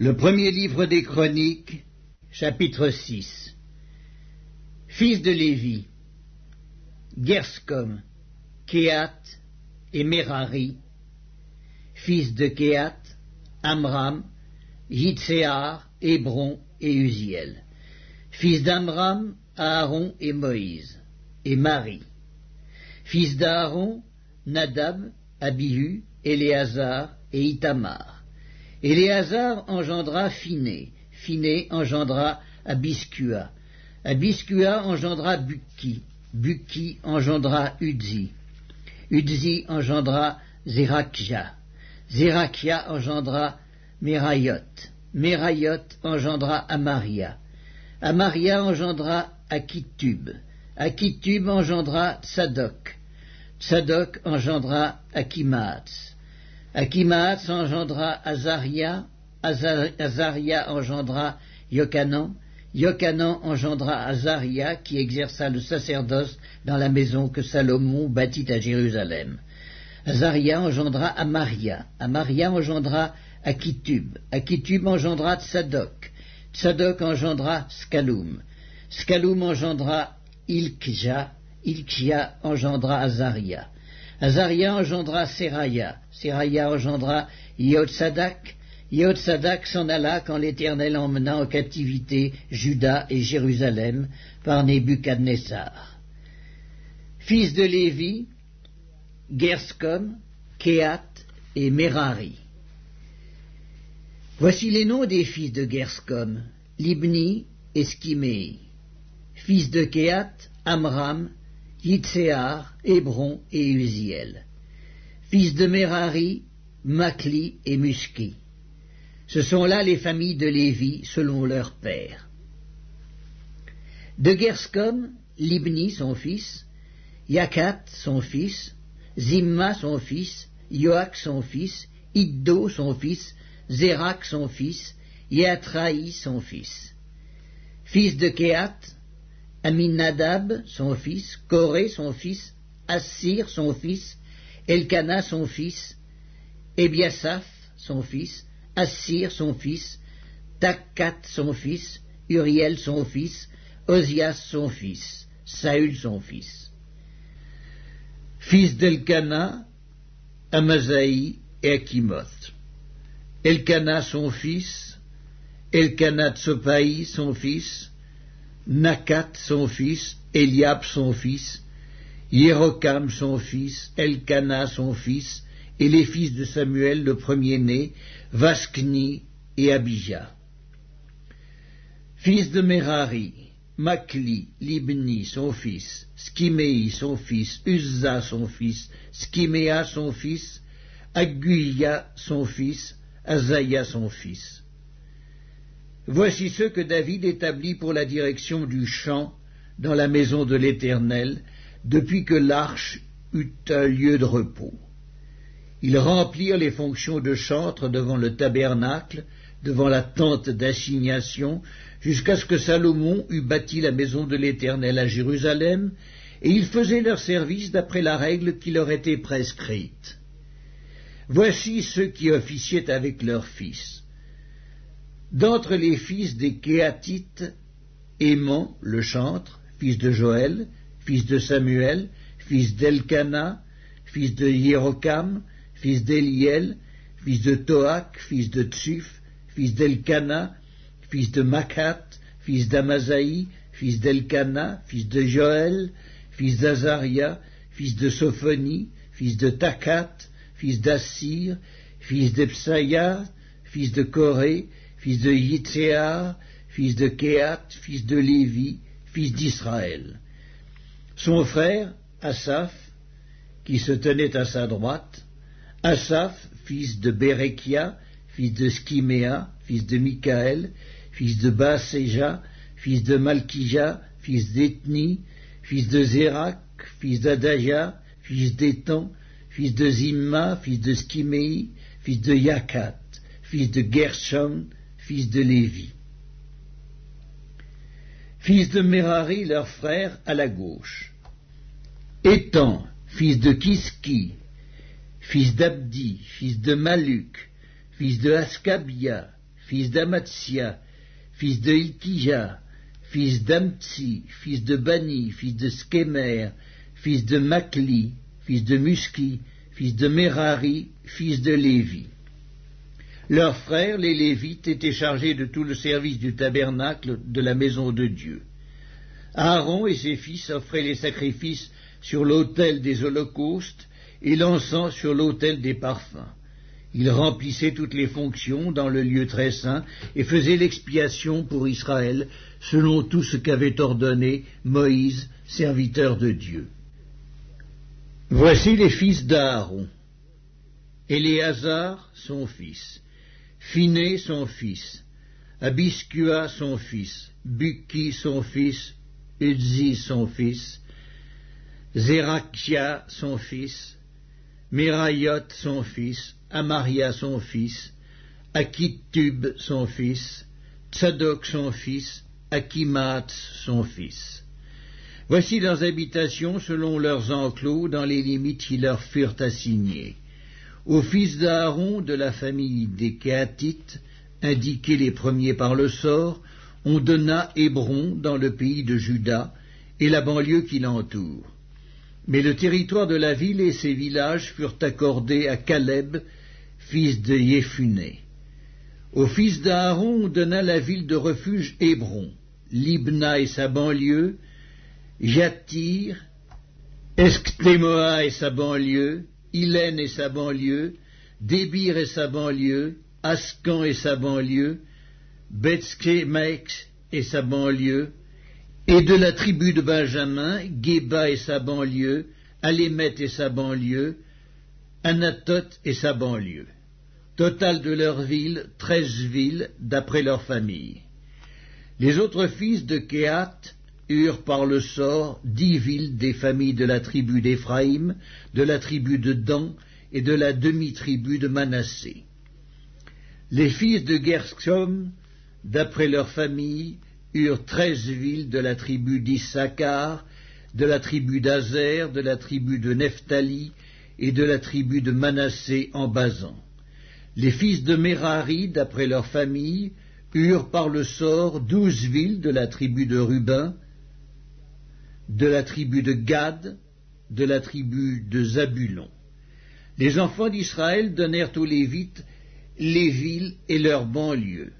Le premier livre des Chroniques, chapitre 6. Fils de Lévi, Gerscom, Kehat et Merari. Fils de Kehat, Amram, Yitséar, Hébron et Uziel. Fils d'Amram, Aaron et Moïse, et Marie. Fils d'Aaron, Nadab, Abihu, Éléazar et Itamar. Éléazar engendra Phiné, Phiné engendra Abiskua, Abiskua engendra Bukki, Bukki engendra Udzi, Udzi engendra Zérakja, Zérakja engendra Merayot, Merayot engendra Amaria, Amaria engendra Akitub, Akitub engendra Tsadok, Tsadok engendra Akimaats, Akimaats engendra Azaria, Azaria engendra Yochanan, Yochanan engendra Azaria qui exerça le sacerdoce dans la maison que Salomon bâtit à Jérusalem. Azaria engendra Amaria, Amaria engendra Akitub, Akitub engendra Tsadok, Tsadok engendra Skaloum, Skaloum engendra Ilkja, Ilkja engendra Azaria, Azaria engendra Seraya, Seraya engendra Yehotsadak, Yehotsadak s'en alla quand l'Éternel emmena en captivité Juda et Jérusalem par Nebuchadnezzar. Fils de Lévi, Gerscom, Kehat et Merari. Voici les noms des fils de Gerscom, Libni et Skiméi. Fils de Kehat, Amram, Yitséar, Hébron et Uziel. Fils de Merari, Makli et Muski. Ce sont là les familles de Lévi selon leur père. De Gerscom, Libni son fils, Yakat son fils, Zimma son fils, Yoach son fils, Iddo son fils, Zérak son fils, Yatraï son fils. Fils de Kehat, Aminadab son fils, Coré son fils, Assir son fils, Elkana son fils, Ebiasaph son fils, Assir son fils, Takkat son fils, Uriel son fils, Ozias son fils, Saül son fils. Fils d'Elkana, Amasaï et Akimoth. Elkana son fils, Elkana Tsopaï son fils, Nakat son fils, Eliab son fils, Yérokam son fils, Elkana son fils, et les fils de Samuel le premier-né, Vaskni et Abija. Fils de Merari, Makli, Libni son fils, Skiméi son fils, Uzza son fils, Skiméa son fils, Aguya son fils, Azaïa son fils. Voici ceux que David établit pour la direction du chant dans la maison de l'Éternel, depuis que l'arche eut un lieu de repos. Ils remplirent les fonctions de chantre devant le tabernacle, devant la tente d'assignation, jusqu'à ce que Salomon eût bâti la maison de l'Éternel à Jérusalem, et ils faisaient leur service d'après la règle qui leur était prescrite. Voici ceux qui officiaient avec leurs fils. D'entre les fils des Kéhatites, Éman, le chantre, fils de Joël, fils de Samuel, fils d'Elkana, fils de Yérokam, fils d'Eliel, fils de Toak, fils de Tsuf, fils d'Elkana, fils de Makhat, fils d'Amasaï, fils d'Elkana, fils de Joël, fils d'Azaria, fils de Sophonie, fils de Takhat, fils d'Assir, fils d'Epsaïa, fils de Coré, fils de Yitséar, fils de Kehat, fils de Lévi, fils d'Israël. Son frère, Asaph, qui se tenait à sa droite, Asaph, fils de Bérekia, fils de Skiméa, fils de Michaël, fils de Baaséja, fils de Malkija, fils d'Ethni, fils de Zérak, fils d'Adaja, fils d'Étan, fils de Zimma, fils de Skiméi, fils de Yakat, fils de Gershom, fils de Lévi. Fils de Merari, leur frère, à la gauche. Étan, fils de Kiski, fils d'Abdi, fils de Maluk, fils de Askabia, fils d'Amatsia, fils de Hilkija, fils d'Amtsi, fils de Bani, fils de Skemer, fils de Makli, fils de Muski, fils de Merari, fils de Lévi. Leurs frères, les Lévites, étaient chargés de tout le service du tabernacle de la maison de Dieu. Aaron et ses fils offraient les sacrifices sur l'autel des holocaustes et l'encens sur l'autel des parfums. Ils remplissaient toutes les fonctions dans le lieu très saint et faisaient l'expiation pour Israël selon tout ce qu'avait ordonné Moïse, serviteur de Dieu. Voici les fils d'Aaron. Éléazar, son fils, Phiné, son fils, Abiskua, son fils, Bukki, son fils, Uzzi, son fils, Zérakia, son fils, Merayot, son fils, Amaria, son fils, Akitub, son fils, Tsadok, son fils, Akimat, son fils. Voici leurs habitations selon leurs enclos dans les limites qui leur furent assignées. Aux fils d'Aaron de la famille des Kéatites, indiqués les premiers par le sort, on donna Hébron dans le pays de Juda et la banlieue qui l'entoure. Mais le territoire de la ville et ses villages furent accordés à Caleb, fils de Yéphuné. Aux fils d'Aaron on donna la ville de refuge Hébron, Libna et sa banlieue, Jatir, Esctémoa et sa banlieue, Ilène et sa banlieue, Débir et sa banlieue, Ascan et sa banlieue, Bethskemex et sa banlieue, et de la tribu de Benjamin, Géba et sa banlieue, Alémet et sa banlieue, Anatoth et sa banlieue. Total de leurs villes, 13 villes, d'après leur famille. Les autres fils de Kéhat eurent par le sort 10 villes des familles de la tribu d'Éphraïm, de la tribu de Dan et de la demi-tribu de Manassé. Les fils de Gershom, d'après leur famille, eurent 13 villes de la tribu d'Issachar, de la tribu d'Azer, de la tribu de Nephtali et de la tribu de Manassé en Basan. Les fils de Merari, d'après leur famille, eurent par le sort 12 villes de la tribu de Ruben, de la tribu de Gad, de la tribu de Zabulon. Les enfants d'Israël donnèrent aux Lévites les villes et leurs banlieues.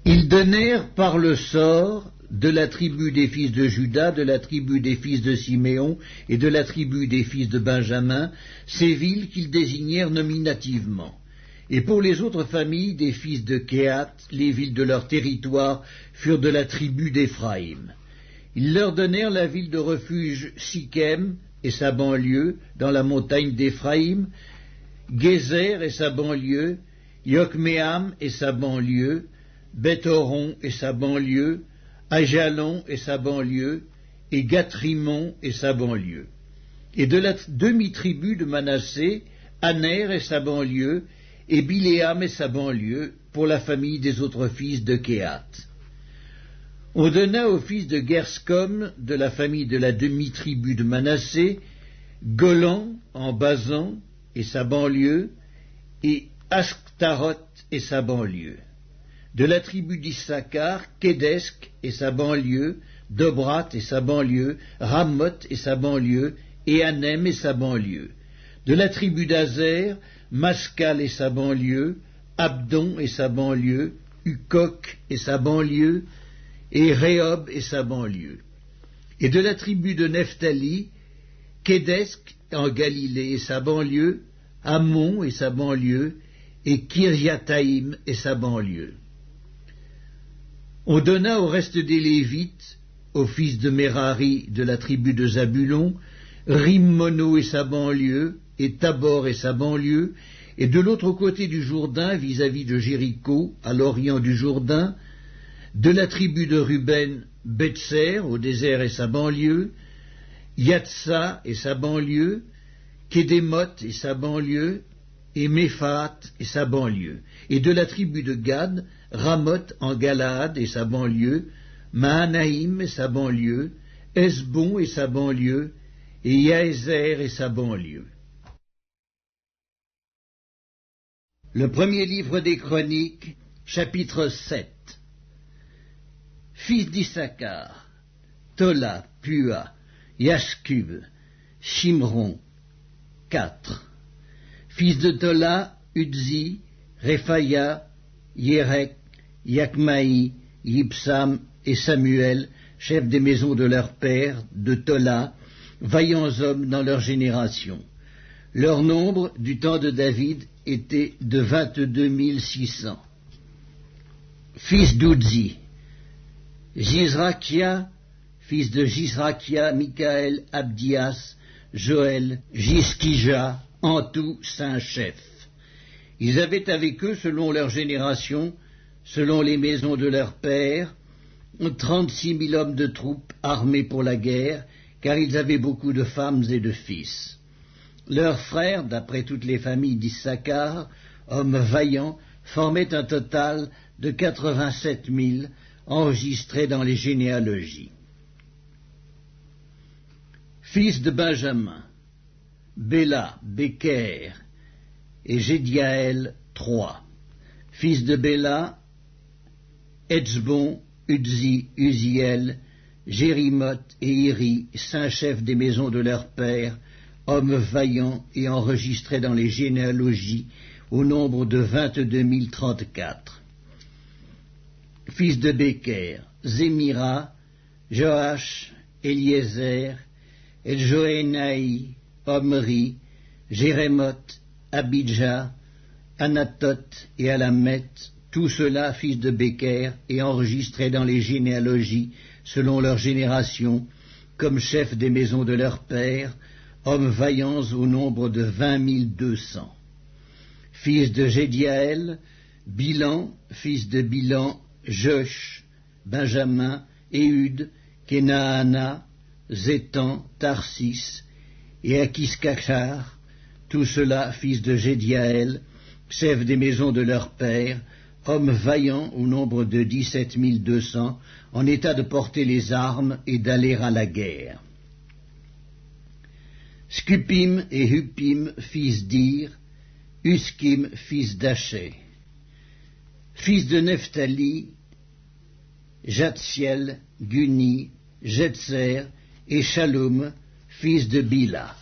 Ils donnèrent par le sort de la tribu des fils de Juda, de la tribu des fils de Siméon et de la tribu des fils de Benjamin, ces villes qu'ils désignèrent nominativement. Et pour les autres familles des fils de Kéhat, les villes de leur territoire furent de la tribu d'Éphraïm. Ils leur donnèrent la ville de refuge Sichem et sa banlieue, dans la montagne d'Éphraïm, Gézer et sa banlieue, Yokméam et sa banlieue, Beth-Horon et sa banlieue, Ajalon et sa banlieue, et Gathrimon et sa banlieue. Et de la demi-tribu de Manassé, Aner et sa banlieue, et Biléam et sa banlieue, pour la famille des autres fils de Kéhat. On donna aux fils de Gerscom, de la famille de la demi-tribu de Manassé, Golan en Basan et sa banlieue, et Ashtaroth et sa banlieue. De la tribu d'Issachar, Kédesk et sa banlieue, Dobrat et sa banlieue, Ramoth et sa banlieue, et Anem et sa banlieue. De la tribu d'Azer, Maskal et sa banlieue, Abdon et sa banlieue, Ukok et sa banlieue, et Rehob et sa banlieue. Et de la tribu de Nephtali, Kédesk en Galilée et sa banlieue, Ammon et sa banlieue, et Kiryataïm et sa banlieue. On donna au reste des Lévites, aux fils de Merari de la tribu de Zabulon, Rimmono et sa banlieue, et Tabor et sa banlieue, et de l'autre côté du Jourdain, vis-à-vis de Jéricho, à l'orient du Jourdain, de la tribu de Ruben, Betser, au désert et sa banlieue, Yatsa et sa banlieue, Kédémoth et sa banlieue, et Méphat et sa banlieue, et de la tribu de Gad, Ramoth en Galaad et sa banlieue, Mahanaïm et sa banlieue, Esbon et sa banlieue, et Yaézer et sa banlieue. Le premier livre des Chroniques, Chapitre 7. Fils d'Issachar, Tola, Pua, Yashkub, Shimron, 4. Fils de Tola, Udzi, Rephaya, Yerek, Yakmaï, Yipsam et Samuel, chefs des maisons de leur père, de Tola, vaillants hommes dans leur génération. Leur nombre, du temps de David, était de 22 600. Fils d'Udzi, Jizrakia, fils de Jizrakia, Michaël, Abdias, Joël, Jiskija, en tout 5 chefs. Ils avaient avec eux, selon leur génération, selon les maisons de leur père, 36 000 hommes de troupes armés pour la guerre, car ils avaient beaucoup de femmes et de fils. Leurs frères, d'après toutes les familles d'Issachar, hommes vaillants, formaient un total de 87 000 enregistrés dans les généalogies. Fils de Benjamin, Béla, Béker et Jédiaël, 3. Fils de Béla, Etzbon, Udzi, Uziel, Jérimoth et Iri, 5 chefs des maisons de leur père, hommes vaillants et enregistrés dans les généalogies au nombre de 22 034. Fils de Béker, Zémira, Joach, Eliezer, Eljoénaï, Omri, Jérémoth, Abidja, Anatoth et Alamet, tout cela fils de Béker et enregistrés dans les généalogies selon leur génération, comme chefs des maisons de leur père, hommes vaillants au nombre de 20 200. Fils de Jédiaël, Bilan, fils de Bilan, Josh, Benjamin, Éhud, Kenaana, Zétan, Tarsis et Akiskachar, tout cela fils de Jédiaël, chefs des maisons de leur père, hommes vaillants au nombre de 17 200, en état de porter les armes et d'aller à la guerre. Scupim et Hupim, fils d'Ir, Uskim, fils d'Aché. Fils de Nephtali, Jatsiel, Guni, Jetser et Shalom, fils de Bila.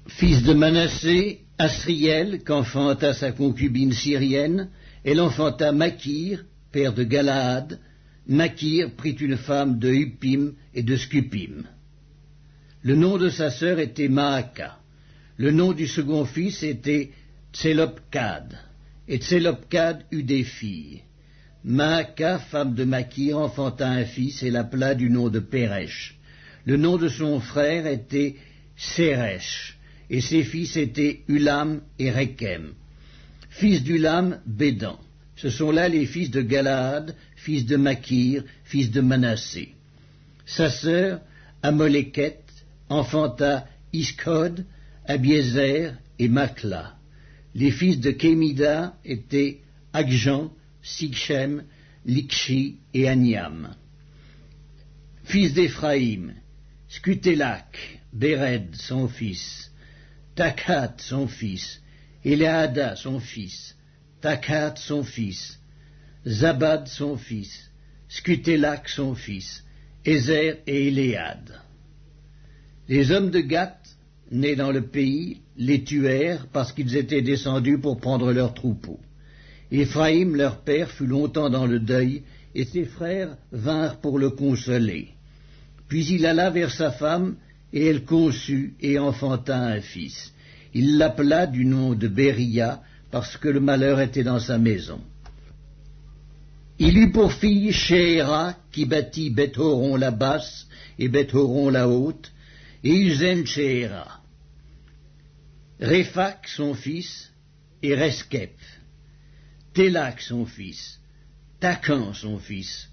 Fils de Manassé, Asriel, qu'enfanta sa concubine syrienne, elle enfanta Makir, père de Galaad. Makir prit une femme de Hupim et de Scupim. Le nom de sa sœur était Maaka. Le nom du second fils était Tselopkad. Et Tselopkad eut des filles. Maaka, femme de Makir, enfanta un fils et l'appela du nom de Péresh. Le nom de son frère était Séresh, et ses fils étaient Ulam et Rekem. Fils d'Ulam, Bédan. Ce sont là les fils de Galaad, fils de Makir, fils de Manassé. Sa sœur, Amoléket, enfanta Iskod, Abiezer et Makla. Les fils de Kémida étaient Akjan, Sikchem, Likshi et Aniam. Fils d'Éphraïm, Skutélak, Béred, son fils, Takhat, son fils, Éléada, son fils, Takhat, son fils, Zabad, son fils, Skutélak, son fils, Ézer et Éléad. Les hommes de Gath, nés dans le pays, les tuèrent parce qu'ils étaient descendus pour prendre leurs troupeaux. Éphraïm, leur père, fut longtemps dans le deuil, et ses frères vinrent pour le consoler. Puis il alla vers sa femme, et elle conçut et enfanta un fils. Il l'appela du nom de Béria, parce que le malheur était dans sa maison. Il eut pour fille Shéhéra, qui bâtit Beth-Horon la basse et Beth-Horon la haute, et Uzen Shéhéra. Réphak, son fils, et Reskep. Télak, son fils, Takan, son fils,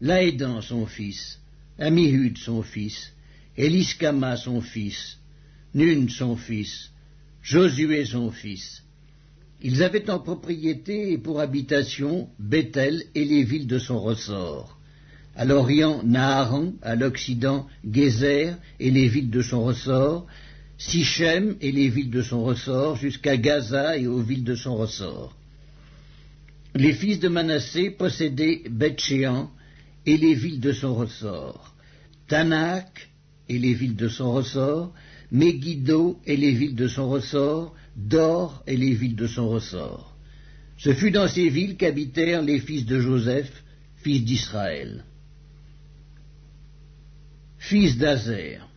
Laédan, son fils, Amihud, son fils, Eliskama, son fils, Nun, son fils, Josué, son fils. Ils avaient en propriété et pour habitation Bethel et les villes de son ressort. À l'orient, Naharan, à l'occident, Gézer et les villes de son ressort, Sichem et les villes de son ressort, jusqu'à Gaza et aux villes de son ressort. Les fils de Manassé possédaient Beth-Shéan et les villes de son ressort, Tanak et les villes de son ressort, Megiddo et les villes de son ressort, Dor et les villes de son ressort. Ce fut dans ces villes qu'habitèrent les fils de Joseph, fils d'Israël. Fils d'Azer,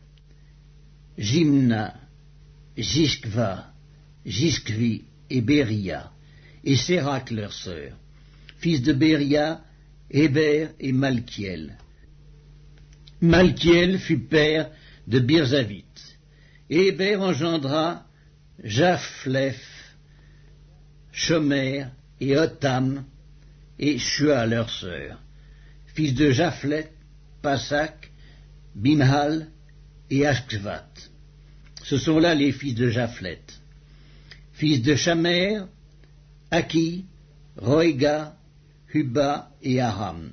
Jimna, Jishkva, Jishkvi et Béria, et Sérac leur sœur. Fils de Béria, Héber et Malkiel. Malkiel fut père de Birzavit. Et Héber engendra Japhlef, Shomer et Otam et Shua leur sœur. Fils de Japhlef, Pasak, Bimhal et Ashkvat. Ce sont là les fils de Japhlef. Fils de Shamer, Aki, Roïga, Huba et Aram.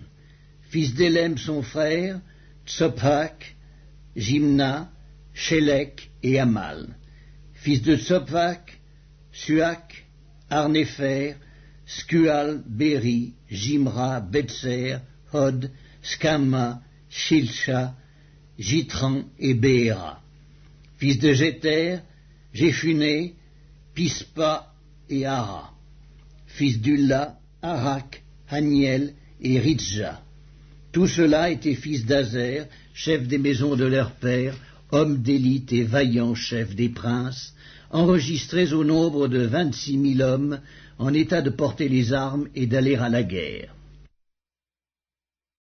Fils d'Élem son frère, Tsophak, Jimna, Shélek et Amal. Fils de Tsophak, Suak, Arnépher, Skual, Béri, Jimra, Betser, Hod, Skama, Shilsha, Jitran et Béhéra. Fils de Jéter, Jéphuné, Pispa et Ara. Fils d'Ulla, Arak, Haniel et Ritja. Tout cela étaient fils d'Azer, chefs des maisons de leur père, hommes d'élite et vaillants chefs des princes, enregistrés au nombre de 26 000 hommes, en état de porter les armes et d'aller à la guerre.